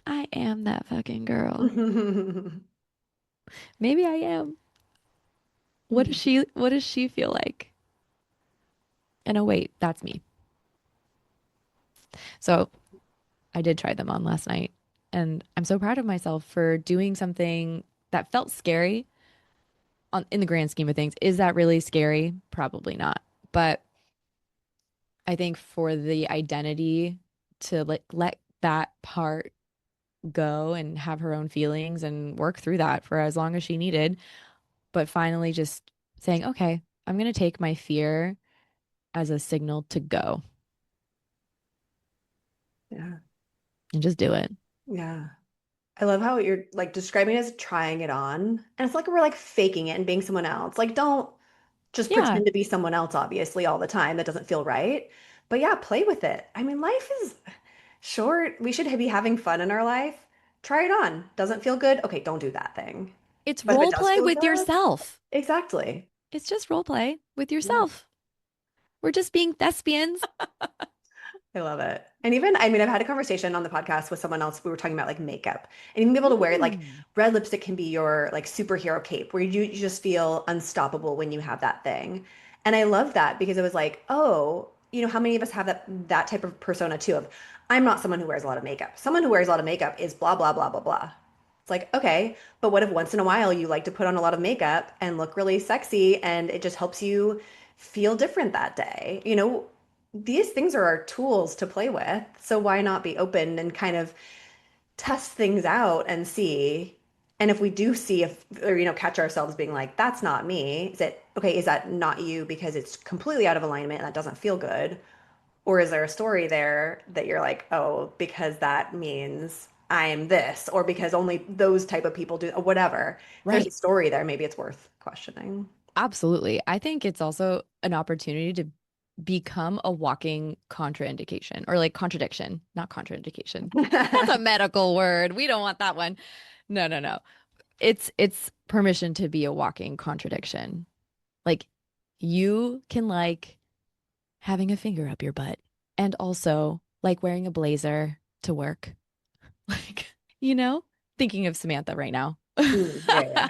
I am that fucking girl. Maybe I am. What does she feel like? And oh wait, that's me. So I did try them on last night and I'm so proud of myself for doing something that felt scary in the grand scheme of things. Is that really scary? Probably not. But I think for the identity to like let that part go and have her own feelings and work through that for as long as she needed, but finally just saying, okay, I'm going to take my fear as a signal to go. Yeah. and just do it. Yeah. I love how you're like describing it as trying it on. And it's like we're like faking it and being someone else. Like, don't just Yeah, pretend to be someone else, obviously, all the time. That doesn't feel right. But yeah, play with it. I mean, life is short. We should be having fun in our life. Try it on. Doesn't feel good? Okay, don't do that thing. it's But if it role does play feel with good, yourself. exactly. It's just role play with Yeah. yourself. We're just being thespians. I love it. And even, I mean, I've had a conversation on the podcast with someone else. We were talking about like makeup and even be able to wear it. Like Mm. red lipstick can be your like superhero cape where you just feel unstoppable when you have that thing. And I love that because it was like, oh, how many of us have that type of persona too of I'm not someone who wears a lot of makeup. Someone who wears a lot of makeup is blah, blah, blah, blah, blah. It's like, okay, but what if once in a while you like to put on a lot of makeup and look really sexy and it just helps you feel different that day? These things are our tools to play with. So why not be open and kind of test things out and see? And if we do see if or catch ourselves being like, that's not me, is it okay, is that not you because it's completely out of alignment and that doesn't feel good? Or is there a story there that you're like, oh, because that means I am this, or because only those type of people do, or whatever. If there's a Right. story there, maybe it's worth questioning. Absolutely. I think it's also an opportunity to become a walking contraindication or like contradiction, not contraindication. That's a medical word. We don't want that one. No, no, no. It's permission to be a walking contradiction. Like you can like having a finger up your butt and also like wearing a blazer to work. Like, thinking of Samantha right now. Yeah,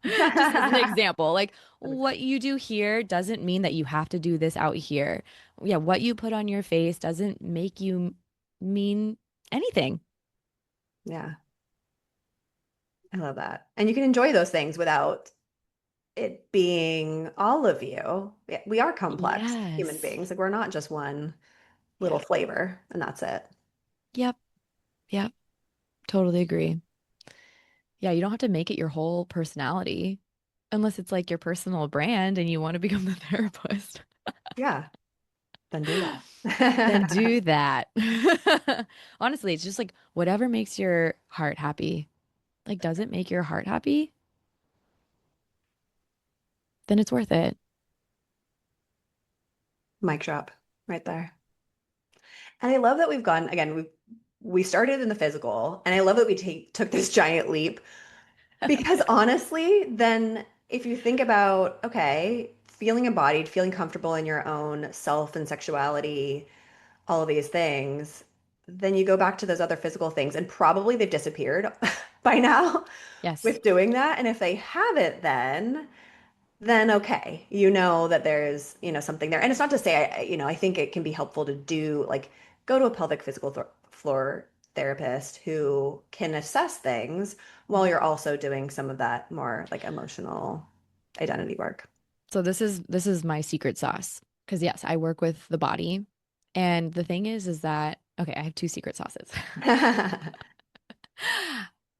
Just as an yeah. example, like what you do here doesn't mean that you have to do this out here. Yeah, what you put on your face doesn't make you mean anything. Yeah, I love that. And you can enjoy those things without it being all of you. We are complex human Yes. beings. Like we're not just one little Yeah. flavor and that's it. Yep. Yep. Totally agree. Yeah, you don't have to make it your whole personality unless it's like your personal brand and you want to become the therapist. Yeah, then do Then that. do that. Honestly, it's just like whatever makes your heart happy. Like, does it make your heart happy? Then it's worth it. Mic drop right there. And I love that we've gone again, we started in the physical, and I love that we took this giant leap because honestly, then if you think about, okay, feeling embodied, feeling comfortable in your own self and sexuality, all of these things, then you go back to those other physical things, and probably they've disappeared by now Yes. with doing that. And if they haven't, then okay, you know that there's, something there. And it's not to say, I think it can be helpful to do like go to a pelvic physical floor therapist who can assess things while you're also doing some of that more like emotional identity work. So this is my secret sauce. Because yes, I work with the body. And the thing is that okay, I have two secret sauces.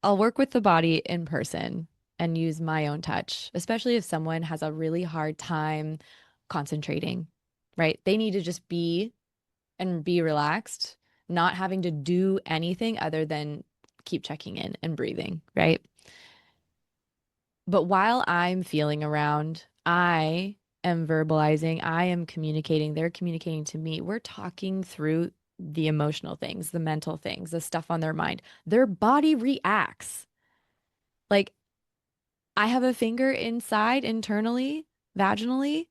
I'll work with the body in person and use my own touch, especially if someone has a really hard time concentrating, right? They need to just be and be relaxed, not having to do anything other than keep checking in and breathing, right? But while I'm feeling around, I am verbalizing, I am communicating, they're communicating to me. We're talking through the emotional things, the mental things, the stuff on their mind. Their body reacts. Like I have a finger inside internally, vaginally,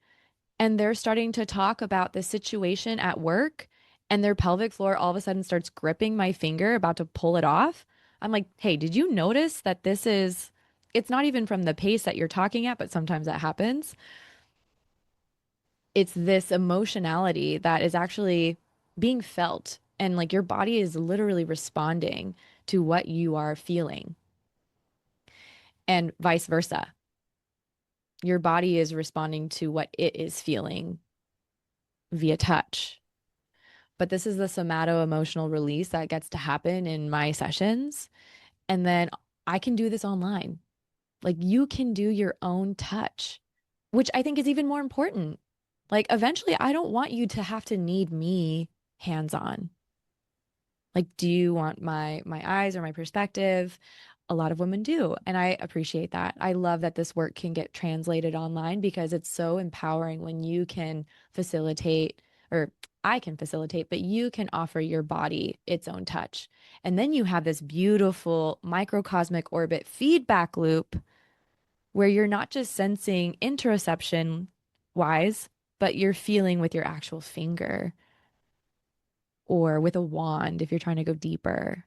and they're starting to talk about the situation at work, and their pelvic floor all of a sudden starts gripping my finger, about to pull it off. I'm like, hey, did you notice that it's not even from the pace that you're talking at, but sometimes that happens. It's this emotionality that is actually being felt, and like your body is literally responding to what you are feeling, and vice versa. Your body is responding to what it is feeling via touch. But this is the somato emotional release that gets to happen in my sessions. And then I can do this online. Like you can do your own touch, which I think is even more important. Like eventually, I don't want you to have to need me hands on. Like, do you want my eyes or my perspective? A lot of women do, and I appreciate that. I love that this work can get translated online because it's so empowering when you can facilitate, or I can facilitate, but you can offer your body its own touch. And then you have this beautiful microcosmic orbit feedback loop where you're not just sensing interoception wise, but you're feeling with your actual finger or with a wand if you're trying to go deeper.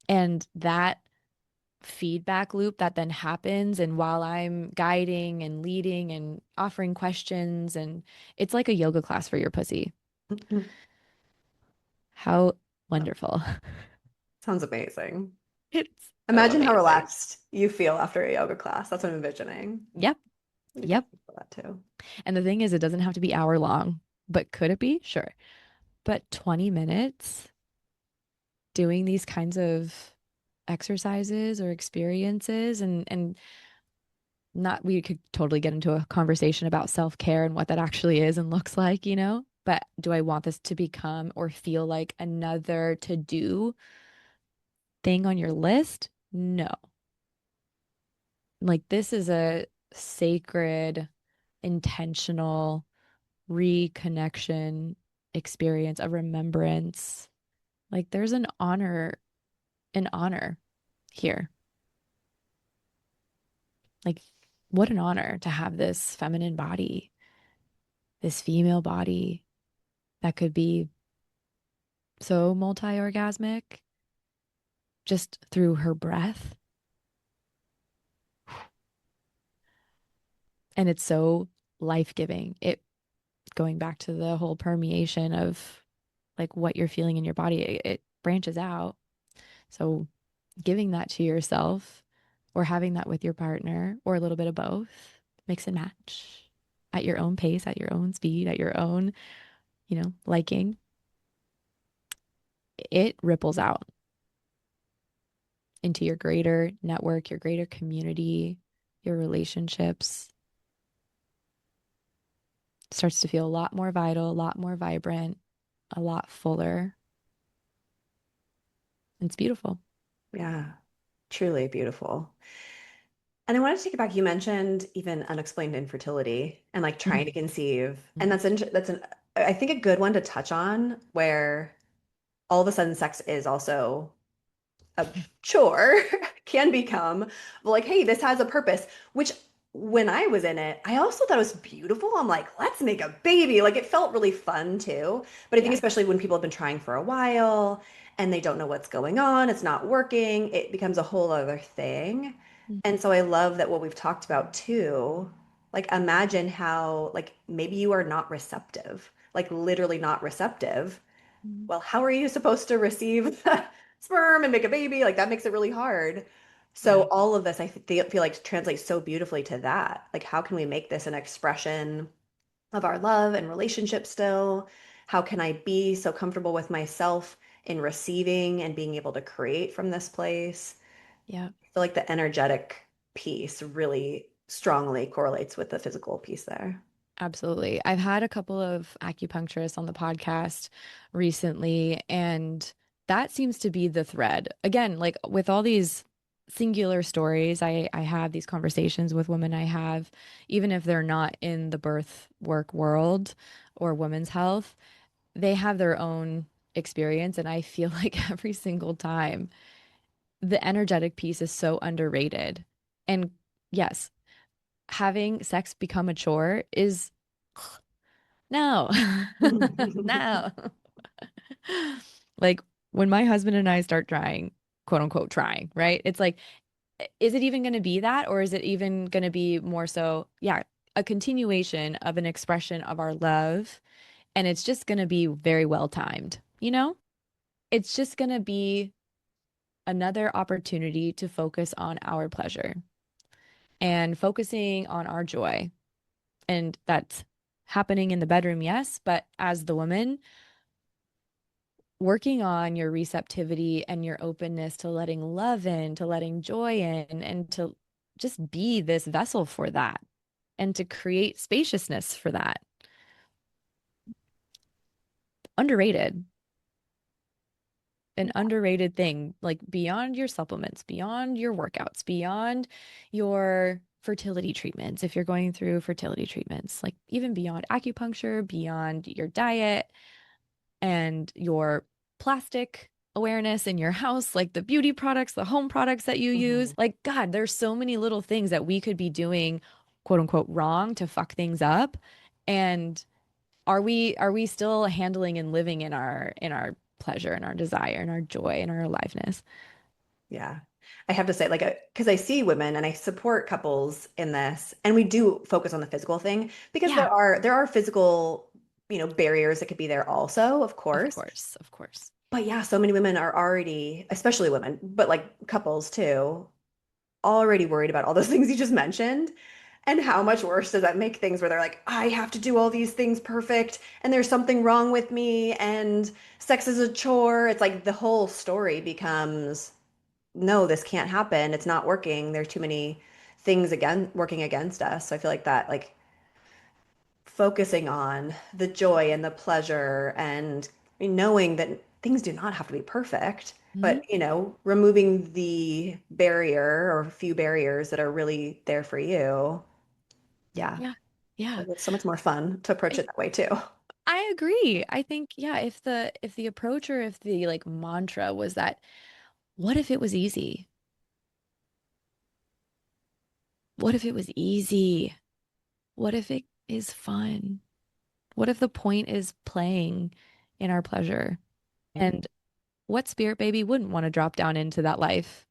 And that feedback loop that then happens, and while I'm guiding and leading and offering questions, and it's like a yoga class for your pussy. How wonderful. Sounds amazing. It's so Imagine how amazing. relaxed you feel after a yoga class. That's what I'm envisioning. Yep. I think I Yep. feel that too. And the thing is, it doesn't have to be hour long, but could it be? Sure. But 20 minutes doing these kinds of exercises or experiences, and not, we could totally get into a conversation about self-care and what that actually is and looks like, but do I want this to become or feel like another to-do thing on your list? No. Like, this is a sacred, intentional reconnection experience, a remembrance. Like, there's an honor here. Like, what an honor to have this feminine body, this female body that could be so multi-orgasmic just through her breath. And it's so life-giving. It going back to the whole permeation of like what you're feeling in your body, it branches out. So giving that to yourself or having that with your partner or a little bit of both, mix and match at your own pace, at your own speed, at your own, liking, it ripples out into your greater network, your greater community, your relationships. Starts to feel a lot more vital, a lot more vibrant, a lot fuller. It's beautiful. Yeah, truly beautiful. And I wanted to take it back. You mentioned even unexplained infertility and like trying to conceive. And Mhm. that's I think a good one to touch on where all of a sudden sex is also a chore can become like, hey, this has a purpose, which when I was in it, I also thought it was beautiful. I'm like, let's make a baby. Like it felt really fun too. But I think Yeah. especially when people have been trying for a while and they don't know what's going on, it's not working, it becomes a whole other thing. Mhm. And so I love that what we've talked about too, like imagine how like maybe you are not receptive, like literally not receptive. Mhm. Well, how are you supposed to receive sperm and make a baby? Like that makes it really hard. So Yeah. all of this, feel like translates so beautifully to that. Like, how can we make this an expression of our love and relationship still? How can I be so comfortable with myself in receiving and being able to create from this place? Yeah. I feel like the energetic piece really strongly correlates with the physical piece there. Absolutely. I've had a couple of acupuncturists on the podcast recently, and that seems to be the thread. Again, like with all these singular stories, I have these conversations with women I have, even if they're not in the birth work world or women's health, they have their own experience. And I feel like every single time the energetic piece is so underrated. And yes, having sex become a chore is no, no. Like when my husband and I start trying, quote unquote, trying, right? It's like, is it even going to be that? Or is it even going to be more so, yeah, a continuation of an expression of our love? And it's just going to be very well timed, you know? It's just going to be another opportunity to focus on our pleasure and focusing on our joy. And that's happening in the bedroom, yes, but as the woman, working on your receptivity and your openness to letting love in, to letting joy in, and to just be this vessel for that and to create spaciousness for that. Underrated. an underrated thing, like beyond your supplements, beyond your workouts, beyond your fertility treatments, if you're going through fertility treatments, like even beyond acupuncture, beyond your diet and your plastic awareness in your house, like the beauty products, the home products that you use. Mhm. Like, God, there's so many little things that we could be doing, quote unquote, wrong to fuck things up. And are we still handling and living in our pleasure and our desire and our joy and our aliveness? Yeah. I have to say, like, because I see women and I support couples in this, and we do focus on the physical thing because Yeah, there are physical, barriers that could be there also, of of course. course, of course. But yeah, so many women are already, especially women, but like couples too, already worried about all those things you just mentioned. And how much worse does that make things where they're like, I have to do all these things perfect, and there's something wrong with me, and sex is a chore. It's like the whole story becomes, no, this can't happen. It's not working. There's too many things again working against us. So I feel like that, like focusing on the joy and the pleasure and knowing that things do not have to be perfect, Hmm. but removing the barrier or a few barriers that are really there for you. Yeah. Yeah, yeah. Like, it's so much more fun to approach I it that way too. I agree. I think, yeah, if the approach or if the like mantra was that, what if it was easy? What if it was easy? What if it is fun? What if the point is playing in our pleasure? And what spirit baby wouldn't want to drop down into that life?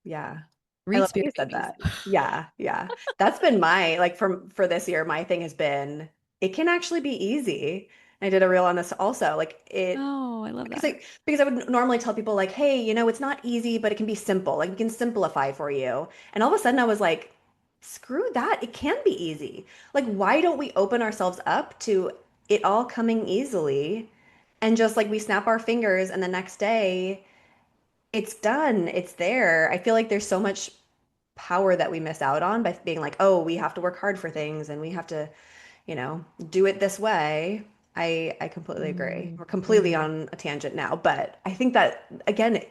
Yeah. I Read love that Spirit you said Babies. that. Yeah, yeah. That's been my like for this year, my thing has been it can actually be easy. I did a reel on this also. Like it Oh, I love that. because I would normally tell people like, hey, it's not easy, but it can be simple. Like we can simplify for you. And all of a sudden I was like, screw that. It can be easy. Like, why don't we open ourselves up to it all coming easily? And just like we snap our fingers and the next day it's done. It's there. I feel like there's so much power that we miss out on by being like, oh, we have to work hard for things and we have to, do it this way. I completely agree. Mm, We're completely mm. on a tangent now, but I think that again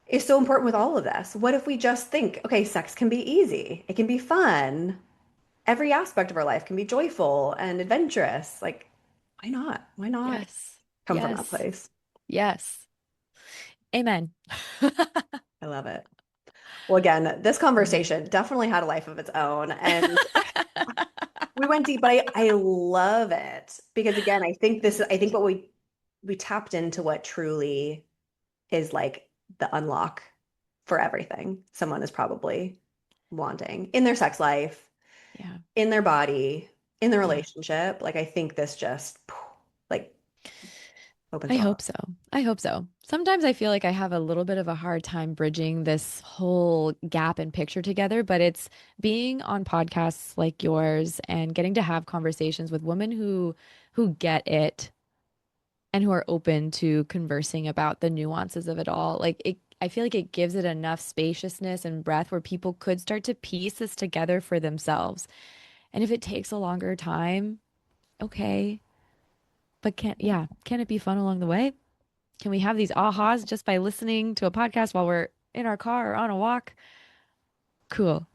is so important with all of this. What if we just think, okay, sex can be easy. It can be fun. Every aspect of our life can be joyful and adventurous. Like, why not? Why not Yes. come from that Yes. place? Yes. Amen. I love it. Well, again, this conversation definitely had a life of its own, and we went deep, but I love it because again, I think what we tapped into what truly is like the unlock for everything someone is probably wanting in their sex life, Yeah. in their body, in their Yeah. relationship. Like I think this just like I opens all hope up. so. I hope so. Sometimes I feel like I have a little bit of a hard time bridging this whole gap and picture together, but it's being on podcasts like yours and getting to have conversations with women who get it and who are open to conversing about the nuances of it all. Like it, I feel like it gives it enough spaciousness and breadth where people could start to piece this together for themselves. And if it takes a longer time, okay. But can it be fun along the way? Can we have these ahas just by listening to a podcast while we're in our car or on a walk? Cool.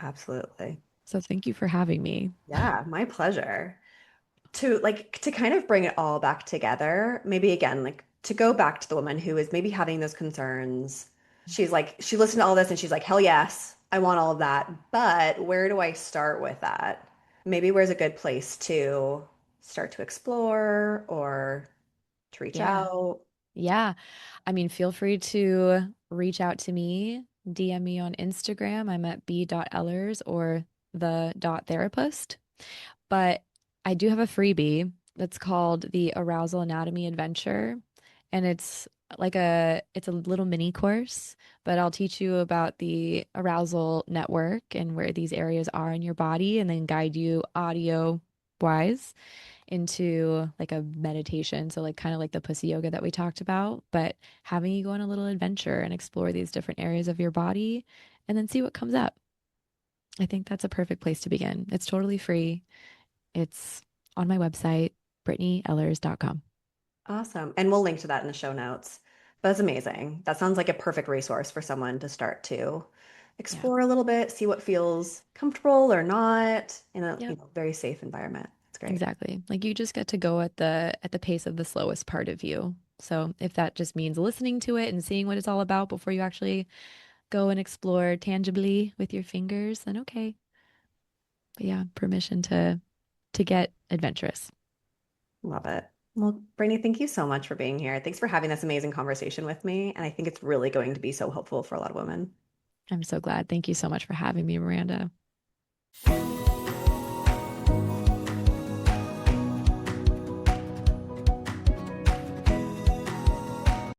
Absolutely. So thank you for having me. Yeah, my pleasure. To kind of bring it all back together, maybe again, like to go back to the woman who is maybe having those concerns. She's like, she listened to all this and she's like, hell yes, I want all of that. But where do I start with that? Maybe where's a good place to start to explore or to reach Yeah. out? Yeah. I mean, feel free to reach out to me, DM me on Instagram. I'm at b.ellers or the.therapist. But I do have a freebie that's called the Arousal Anatomy Adventure. And it's a little mini course, but I'll teach you about the arousal network and where these areas are in your body and then guide you audio wise into like a meditation. So like kind of like the pussy yoga that we talked about, but having you go on a little adventure and explore these different areas of your body and then see what comes up. I think that's a perfect place to begin. It's totally free. It's on my website, brittneyellers.com. Awesome. And we'll link to that in the show notes. That's amazing. That sounds like a perfect resource for someone to start to Yeah. explore a little bit, see what feels comfortable or not in a, Yep. very safe environment. It's great. Exactly. Like you just get to go at the pace of the slowest part of you. So if that just means listening to it and seeing what it's all about before you actually go and explore tangibly with your fingers, then okay. But yeah, permission to get adventurous. Love it. Well, Brittany, thank you so much for being here. Thanks for having this amazing conversation with me. And I think it's really going to be so helpful for a lot of women. I'm so glad. Thank you so much for having me, Miranda.